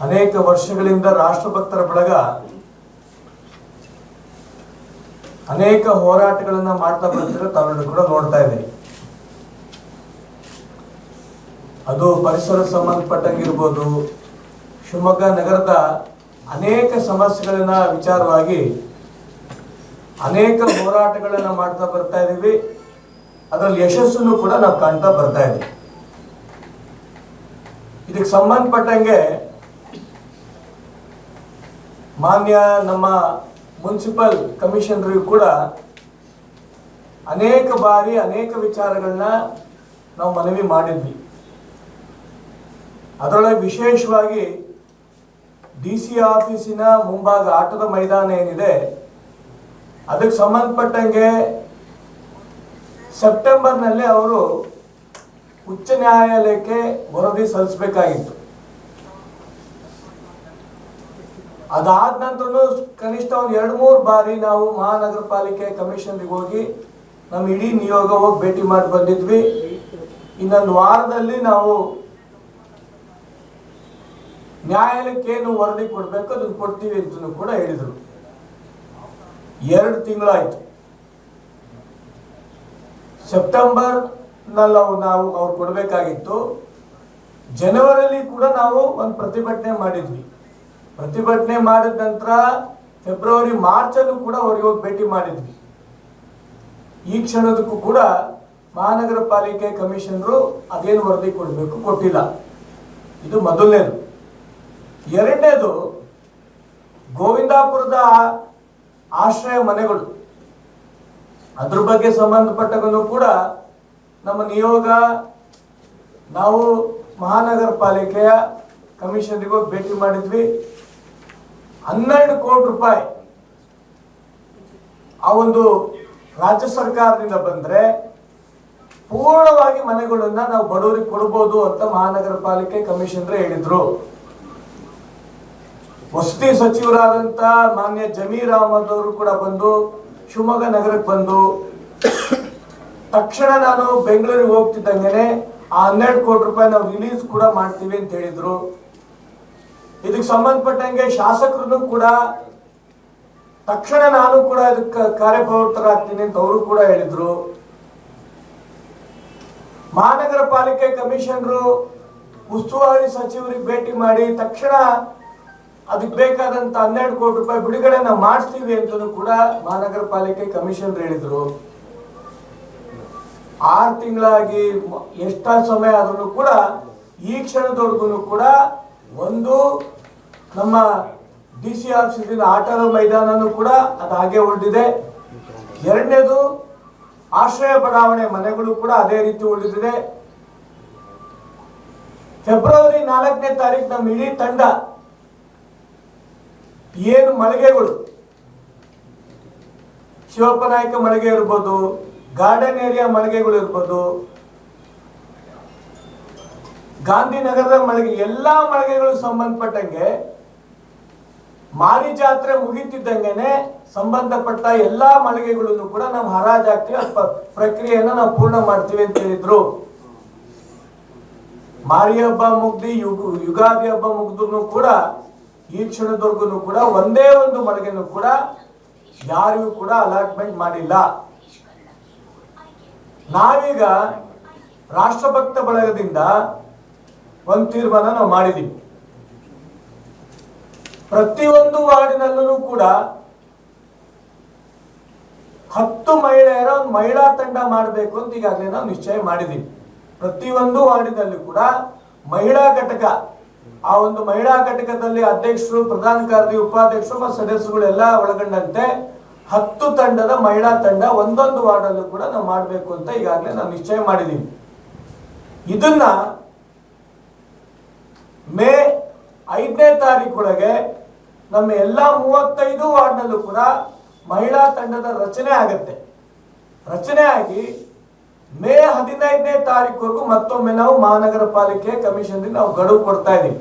ಅನೇಕ ವರ್ಷಗಳಿಂದ ರಾಷ್ಟ್ರಭಕ್ತರ ಬಳಗ ಅನೇಕ ಹೋರಾಟಗಳನ್ನ ಮಾಡ್ತಾ ಬರ್ತಿರೋ ತಾವೆಲ್ಲರೂ ಕೂಡ ನೋಡ್ತಾ ಇದ್ದೀರಿ. ಅದು ಪರಿಸರ ಸಂಬಂಧಪಟ್ಟಂಗಿರ್ಬೋದು, ಶಿವಮೊಗ್ಗ ನಗರದ ಅನೇಕ ಸಮಸ್ಯೆಗಳನ್ನ ವಿಚಾರವಾಗಿ ಅನೇಕ ಹೋರಾಟಗಳನ್ನ ಮಾಡ್ತಾ ಬರ್ತಾ ಇದ್ದೀವಿ. ಅದರಲ್ಲಿ ಯಶಸ್ಸನ್ನು ಕೂಡ ನಾವು ಕಾಣ್ತಾ ಬರ್ತಾ ಇದ್ದೀವಿ. ಇದಕ್ಕೆ ಸಂಬಂಧಪಟ್ಟಂಗೆ ಮಾನ್ಯ ನಮ್ಮ ಮುನ್ಸಿಪಲ್ ಕಮಿಷನರಿಗೂ ಕೂಡ ಅನೇಕ ಬಾರಿ ಅನೇಕ ವಿಚಾರಗಳನ್ನ ನಾವು ಮನವಿ ಮಾಡಿದ್ವಿ. ಅದರೊಳಗೆ ವಿಶೇಷವಾಗಿ DC ಆಫೀಸಿನ ಮುಂಭಾಗ ಆಟದ ಮೈದಾನ ಏನಿದೆ ಅದಕ್ಕೆ ಸಂಬಂಧಪಟ್ಟಂಗೆ ಸೆಪ್ಟೆಂಬರ್ನಲ್ಲಿ ಅವರು ಉಚ್ಚ ನ್ಯಾಯಾಲಯಕ್ಕೆ ವರದಿ ಸಲ್ಲಿಸಬೇಕಾಗಿತ್ತು. ಅದಾದ ನಂತರ ಕನಿಷ್ಠ ಒಂದು 2-3 ಬಾರಿ ನಾವು ಮಹಾನಗರ ಪಾಲಿಕೆ ಕಮಿಷನ್ಗೆ ಹೋಗಿ ನಮ್ಮ ಇಡೀ ನಿಯೋಗ ಹೋಗಿ ಭೇಟಿ ಮಾಡಿ ಬಂದಿದ್ವಿ. ಇನ್ನೊಂದು ವಾರದಲ್ಲಿ ನಾವು ನ್ಯಾಯಾಲಯಕ್ಕೆ ಏನು ವರದಿ ಕೊಡ್ಬೇಕು ಅದನ್ನು ಕೊಡ್ತೀವಿ ಅಂತ ಕೂಡ ಹೇಳಿದ್ರು. 2 ತಿಂಗಳಾಯ್ತು. ಸೆಪ್ಟೆಂಬರ್ ನಲ್ಲಿ ನಾವು ಅವ್ರು ಕೊಡಬೇಕಾಗಿತ್ತು. ಜನವರಿಯಲ್ಲಿ ಕೂಡ ನಾವು ಒಂದು ಪ್ರತಿಭಟನೆ ಮಾಡಿದ್ವಿ. ಪ್ರತಿಭಟನೆ ಮಾಡಿದ ನಂತರ ಫೆಬ್ರವರಿ ಮಾರ್ಚ್ ಅಲ್ಲೂ ಕೂಡ ಅವ್ರಿಗೆ ಹೋಗಿ ಭೇಟಿ ಮಾಡಿದ್ವಿ. ಈ ಕ್ಷಣದಕ್ಕೂ ಕೂಡ ಮಹಾನಗರ ಪಾಲಿಕೆ ಕಮಿಷನರು ಅದೇನು ವರದಿ ಕೊಡಬೇಕು ಕೊಟ್ಟಿಲ್ಲ. ಇದು ಮೊದಲನೇದು. ಎರಡನೇದು, ಗೋವಿಂದಾಪುರದ ಆಶ್ರಯ ಮನೆಗಳು, ಅದ್ರ ಬಗ್ಗೆ ಸಂಬಂಧಪಟ್ಟಗೂ ಕೂಡ ನಮ್ಮ ನಿಯೋಗ ನಾವು ಮಹಾನಗರ ಪಾಲಿಕೆಯ ಕಮಿಷನರಿಗೂ ಭೇಟಿ ಮಾಡಿದ್ವಿ. 12 ಕೋಟಿ ರೂಪಾಯಿ ಆ ಒಂದು ರಾಜ್ಯ ಸರ್ಕಾರದಿಂದ ಬಂದ್ರೆ ಪೂರ್ಣವಾಗಿ ಮನೆಗಳನ್ನ ನಾವು ಬಡವರಿಗೆ ಕೊಡಬಹುದು ಅಂತ ಮಹಾನಗರ ಪಾಲಿಕೆ ಕಮಿಷನರ್ ಹೇಳಿದ್ರು. ವಸತಿ ಸಚಿವರಾದಂತ ಮಾನ್ಯ ಜಮೀರ್ ಅಹಮದ್ ಅವರು ಕೂಡ ಬಂದು ಶಿವಮೊಗ್ಗ ನಗರಕ್ಕೆ ಬಂದು ತಕ್ಷಣ ನಾನು ಬೆಂಗಳೂರಿಗೆ ಹೋಗ್ತಿದ್ದಂಗೆನೆ ಆ 12 ಕೋಟಿ ರೂಪಾಯಿ ನಾವು ರಿಲೀಸ್ ಕೂಡ ಮಾಡ್ತೀವಿ ಅಂತ ಹೇಳಿದ್ರು. ಇದಕ್ಕೆ ಸಂಬಂಧಪಟ್ಟಂಗೆ ಶಾಸಕರು ಕೂಡ ತಕ್ಷಣ ನಾನು ಕೂಡ ಇದಕ್ಕೆ ಕಾರ್ಯಪ್ರವೃತ್ತರಾಗ್ತೀನಿ ಅಂತ ಅವರು ಕೂಡ ಹೇಳಿದ್ರು. ಮಹಾನಗರ ಪಾಲಿಕೆ ಕಮಿಷನರು ಉಸ್ತುವಾರಿ ಸಚಿವರಿಗೆ ಭೇಟಿ ಮಾಡಿ ತಕ್ಷಣ ಅದಕ್ಕೆ ಬೇಕಾದಂತ 12 ಕೋಟಿ ರೂಪಾಯಿ ಬಿಡುಗಡೆ ನಾವು ಮಾಡಿಸ್ತೀವಿ ಅಂತ ಕೂಡ ಮಹಾನಗರ ಪಾಲಿಕೆ ಕಮಿಷನರ್ ಹೇಳಿದ್ರು. 6 ತಿಂಗಳಾಗಿ ಎಷ್ಟ ಸಮಯ ಆದ್ರೂ ಕೂಡ ಈ ಕ್ಷಣದವರೆಗೂ ಕೂಡ ಒಂದು ನಮ್ಮ DC ಆಫೀಸಿನ ಆಟದ ಮೈದಾನನೂ ಕೂಡ ಅದು ಹಾಗೆ ಉಳಿದಿದೆ. ಎರಡನೇದು, ಆಶ್ರಯ ಬಡಾವಣೆ ಮನೆಗಳು ಕೂಡ ಅದೇ ರೀತಿ ಉಳಿದಿದೆ. ಫೆಬ್ರವರಿ 4ನೇ ತಾರೀಕು ನಮ್ಮ ಇಡೀ ತಂಡ ಏನು ಮಳಿಗೆಗಳು, ಶಿವಪ್ಪ ನಾಯಕ ಮಳಿಗೆ ಇರ್ಬೋದು, ಗಾರ್ಡನ್ ಏರಿಯಾ ಮಳಿಗೆಗಳು ಇರ್ಬೋದು, ಗಾಂಧಿನಗರದ ಮಳಿಗೆ, ಎಲ್ಲಾ ಮಳಿಗೆಗಳು ಸಂಬಂಧಪಟ್ಟಂಗೆ ಮಾರಿ ಜಾತ್ರೆ ಮುಗಿತಿದ್ದಂಗೆನೆ ಸಂಬಂಧಪಟ್ಟ ಎಲ್ಲಾ ಮಳಿಗೆಗಳನ್ನು ಕೂಡ ನಾವು ಹರಾಜಾಗ್ತೀವಿ, ಪ್ರಕ್ರಿಯೆಯನ್ನ ನಾವು ಪೂರ್ಣ ಮಾಡ್ತೀವಿ ಅಂತ ಹೇಳಿದ್ರು. ಮಾರಿ ಹಬ್ಬ ಮುಗ್ದಿ ಯುಗಾದಿ ಹಬ್ಬ ಮುಗ್ದ್ರು ಕೂಡ ಈ ಕ್ಷಣದವರೆಗೂ ಕೂಡ ಒಂದೇ ಒಂದು ಮಳಿಗೆನೂ ಕೂಡ ಯಾರಿಗೂ ಕೂಡ ಅಲಾಟ್ಮೆಂಟ್ ಮಾಡಿಲ್ಲ. ನಾವೀಗ ರಾಷ್ಟ್ರಭಕ್ತ ಬಳಗದಿಂದ ಒಂದು ತೀರ್ಮಾನ ನಾವು ಮಾಡಿದೀವಿ. ಪ್ರತಿಯೊಂದು ವಾರ್ಡಿನಲ್ಲೂ ಕೂಡ 10 ಮಹಿಳೆಯರ ಒಂದು ಮಹಿಳಾ ತಂಡ ಮಾಡಬೇಕು ಅಂತ ಈಗಾಗಲೇ ನಾವು ನಿಶ್ಚಯ ಮಾಡಿದೀವಿ. ಪ್ರತಿಯೊಂದು ವಾರ್ಡಿನಲ್ಲಿ ಕೂಡ ಮಹಿಳಾ ಘಟಕ, ಆ ಒಂದು ಮಹಿಳಾ ಘಟಕದಲ್ಲಿ ಅಧ್ಯಕ್ಷರು, ಪ್ರಧಾನ ಕಾರ್ಯದರ್ಶಿ, ಉಪಾಧ್ಯಕ್ಷರು ಮತ್ತು ಸದಸ್ಯರುಗಳೆಲ್ಲ ಒಳಗೊಂಡಂತೆ 10 ತಂಡದ ಮಹಿಳಾ ತಂಡ ಒಂದೊಂದು ವಾರ್ಡಲ್ಲೂ ಕೂಡ ನಾವು ಮಾಡಬೇಕು ಅಂತ ಈಗಾಗಲೇ ನಾವು ನಿಶ್ಚಯ ಮಾಡಿದೀವಿ. ಇದನ್ನ ಮೇ 5ನೇ ತಾರೀಕೊಳಗೆ ನಮ್ಮ ಎಲ್ಲಾ 35 ವಾರ್ಡ್ನಲ್ಲೂ ಕೂಡ ಮಹಿಳಾ ತಂಡದ ರಚನೆ ಆಗತ್ತೆ. ರಚನೆ ಆಗಿ ಮೇ 15ನೇ ತಾರೀಕುವರೆಗೂ ಮತ್ತೊಮ್ಮೆ ನಾವು ಮಹಾನಗರ ಪಾಲಿಕೆ ಕಮಿಷನ್ ನಾವು ಗಡುವು ಕೊಡ್ತಾ ಇದ್ದೀವಿ.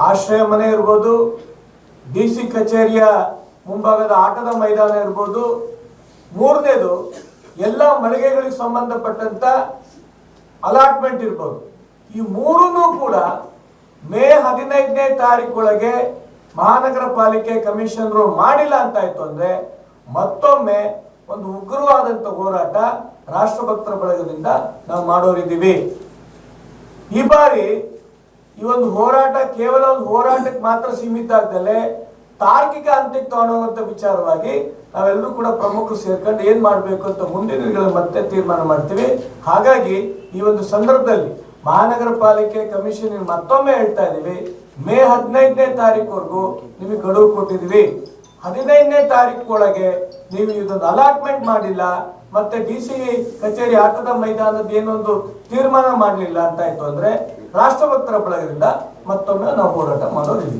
ಆಶ್ರಯ ಮನೆ ಇರ್ಬೋದು, DC ಕಚೇರಿಯ ಮುಂಭಾಗದ ಆಟದ ಮೈದಾನ ಇರ್ಬೋದು, ಮೂರನೇದು ಎಲ್ಲ ಮಳಿಗೆಗಳಿಗೆ ಸಂಬಂಧಪಟ್ಟಂತ ಅಲಾಟ್ಮೆಂಟ್ ಇರ್ಬೋದು. ಈ ಮೂರನ್ನೂ ಕೂಡ ಮೇ 15ನೇ ತಾರೀಕೊಳಗೆ ಮಹಾನಗರ ಪಾಲಿಕೆ ಕಮಿಷನರು ಮಾಡಿಲ್ಲ ಅಂತಾಯ್ತು ಅಂದ್ರೆ ಮತ್ತೊಮ್ಮೆ ಒಂದು ಉಗ್ರವಾದಂತ ಹೋರಾಟ ರಾಷ್ಟ್ರಭಕ್ತರ ಬಳಗದಿಂದ ನಾವು ಮಾಡೋರಿದ್ದೀವಿ. ಈ ಬಾರಿ ಈ ಒಂದು ಹೋರಾಟ ಕೇವಲ ಒಂದು ಹೋರಾಟಕ್ಕೆ ಮಾತ್ರ ಸೀಮಿತ ಆಗದಲ್ಲೇ ತಾರ್ಕಿಕ ಹಂತಕ್ಕೆ ತಗೊಳ್ಳುವಂತ ವಿಚಾರವಾಗಿ ನಾವೆಲ್ಲರೂ ಕೂಡ ಪ್ರಮುಖರು ಸೇರ್ಕೊಂಡು ಏನ್ ಮಾಡ್ಬೇಕು ಅಂತ ಮುಂದಿನ ದಿನಗಳಲ್ಲಿ ಮತ್ತೆ ತೀರ್ಮಾನ ಮಾಡ್ತೀವಿ. ಹಾಗಾಗಿ ಈ ಒಂದು ಸಂದರ್ಭದಲ್ಲಿ ಮಹಾನಗರ ಪಾಲಿಕೆ ಕಮಿಷನ್ ಮತ್ತೊಮ್ಮೆ ಹೇಳ್ತಾ ಇದೀವಿ, ಮೇ 15ನೇ ತಾರೀಕುವರೆಗೂ ನಿಮಗೆ ಗಡುವು ಕೊಟ್ಟಿದೀವಿ. 15ನೇ ತಾರೀಕು ಒಳಗೆ ನೀವು ಇದೊಂದು ಅಲಾಟ್ಮೆಂಟ್ ಮಾಡಿಲ್ಲ, ಮತ್ತೆ DC ಕಚೇರಿ ಆಟದ ಮೈದಾನದ ಏನೊಂದು ತೀರ್ಮಾನ ಮಾಡಲಿಲ್ಲ ಅಂತಾಯ್ತು ಅಂದ್ರೆ ರಾಷ್ಟ್ರಭಕ್ತರ ಬಳಗದಿಂದ ಮತ್ತೊಮ್ಮೆ ನಾವು ಹೋರಾಟ ಮಾಡೋದಿಲ್ಲ.